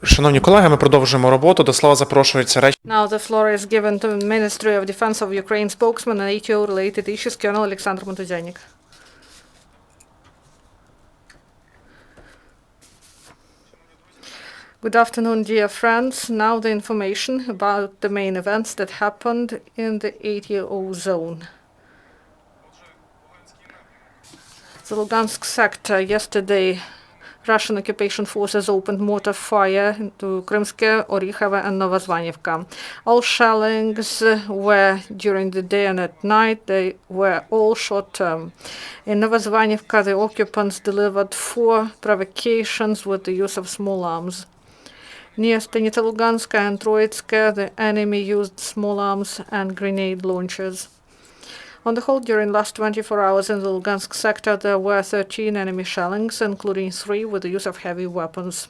Шановні колеги, ми продовжуємо роботу. До слова запрошується речник. Now the floor is given to Ministry of Defense of Ukraine spokesman on NATO-related issues, Colonel Oleksandr Motuzyanyk. Good afternoon, dear friends. Now the information about the main events that happened in the ATO zone. The Lugansk sector yesterday, Russian occupation forces opened mortar fire into Krymske, Orychove and Novozvanivka. All shellings were during the day and at night. They were all short-term. In Novozvanivka, the occupants delivered 4 provocations with the use of small arms. Near Stanitsa-Luganska and Troitska, the enemy used small arms and grenade launchers. On the whole, during the last 24 hours in the Lugansk sector, there were 13 enemy shellings, including 3 with the use of heavy weapons.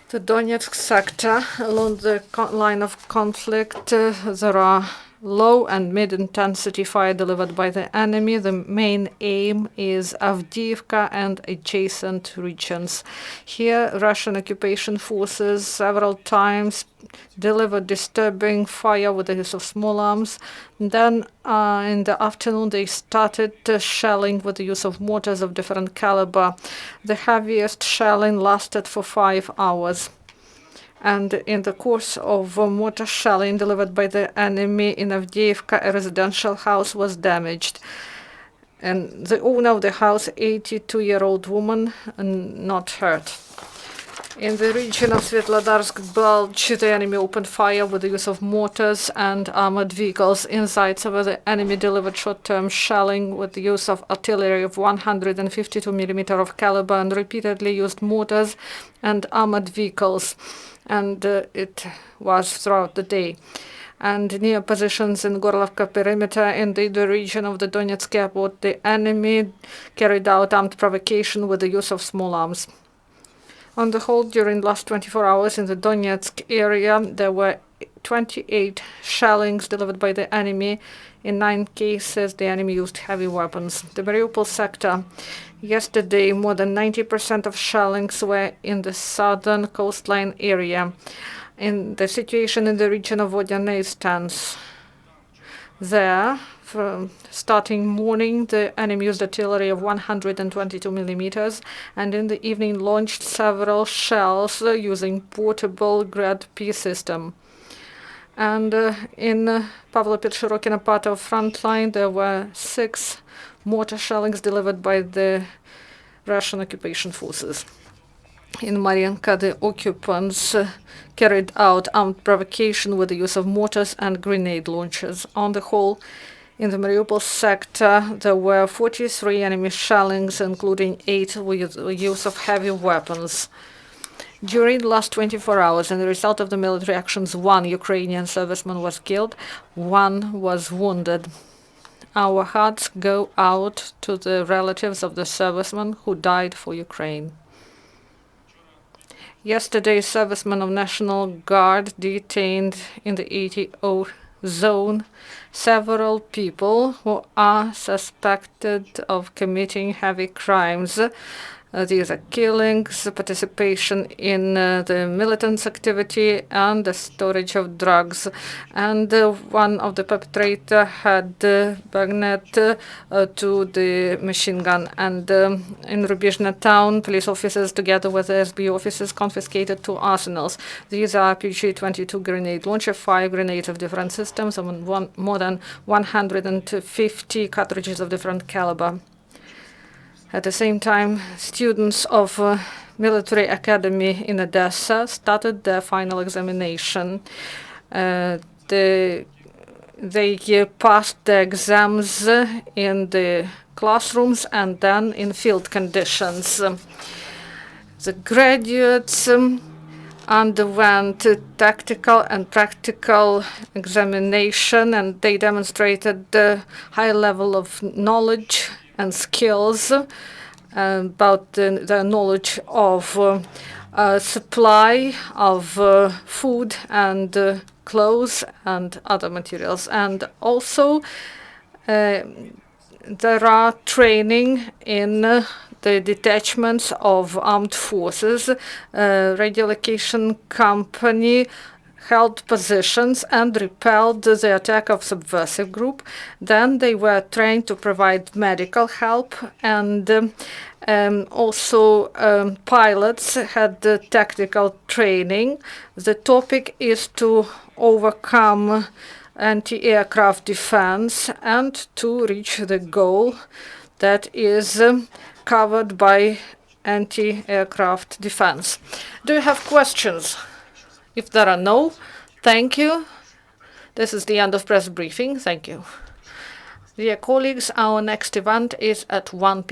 The Donetsk sector, along the line of conflict, there are low and mid-intensity fire delivered by the enemy. The main aim is Avdiivka and adjacent regions. Here, Russian occupation forces several times delivered disturbing fire with the use of small arms. Then, in the afternoon, they started shelling with the use of mortars of different caliber. The heaviest shelling lasted for 5 hours. And in the course of mortar shelling delivered by the enemy in Avdiivka, a residential house was damaged. And the owner of the house, 82-year-old woman, not hurt. In the region of Svetlodarsk Bulge, the enemy opened fire with the use of mortars and armored vehicles. Inside, so the enemy delivered short-term shelling with the use of artillery of 152 mm of caliber and repeatedly used mortars and armored vehicles. And it was throughout the day. And near positions in Gorlovka perimeter in the region of the Donetsk airport, the enemy carried out armed provocation with the use of small arms. On the whole, during the last 24 hours in the Donetsk area, there were 28 shellings delivered by the enemy. In 9 cases, the enemy used heavy weapons. The Mariupol sector, yesterday, more than 90% of shellings were in the southern coastline area. In the situation in the region of Vodyanne is tense. There, from starting morning, the enemy used artillery of 122 mm, and in the evening launched several shells using portable Grad-P system. And in Pavlo-Shirokina part of front line, there were 6 mortar shellings delivered by the Russian occupation forces. In Mariinka, the occupants carried out armed provocation with the use of mortars and grenade launchers. On the whole, in the Mariupol sector, there were 43 enemy shellings, including 8 with the use of heavy weapons. During the last 24 hours, and the result of the military actions, 1 Ukrainian serviceman was killed, 1 was wounded. Our hearts go out to the relatives of the servicemen who died for Ukraine. Yesterday, servicemen of National Guard detained in the ATO zone several people who are suspected of committing heavy crimes. These are killings, participation in the militant activity, and the storage of drugs. And one of the perpetrators had bayonet to the machine gun. And in Rubizhne town, police officers together with the SB officers confiscated 2 arsenals. These are RPG-22 grenade launcher, 5 grenades of different systems, and more than 150 cartridges of different caliber. At the same time, students of military academy in Odessa started their final examination. They passed the exams in the classrooms and then in field conditions. The graduates underwent tactical and practical examination, and they demonstrated the high level of knowledge and skills about the knowledge of supply of food and clothes and other materials. And also there are training in the detachments of armed forces. Radiolocation company held positions and repelled the attack of subversive group. Then they were trained to provide medical help, and also pilots had tactical training. The topic is to overcome anti-aircraft defense and to reach the goal that is covered by anti-aircraft defense. Do you have questions? If there are no, thank you. This is the end of press briefing. Thank you. Dear colleagues, our next event is at 1 p.m.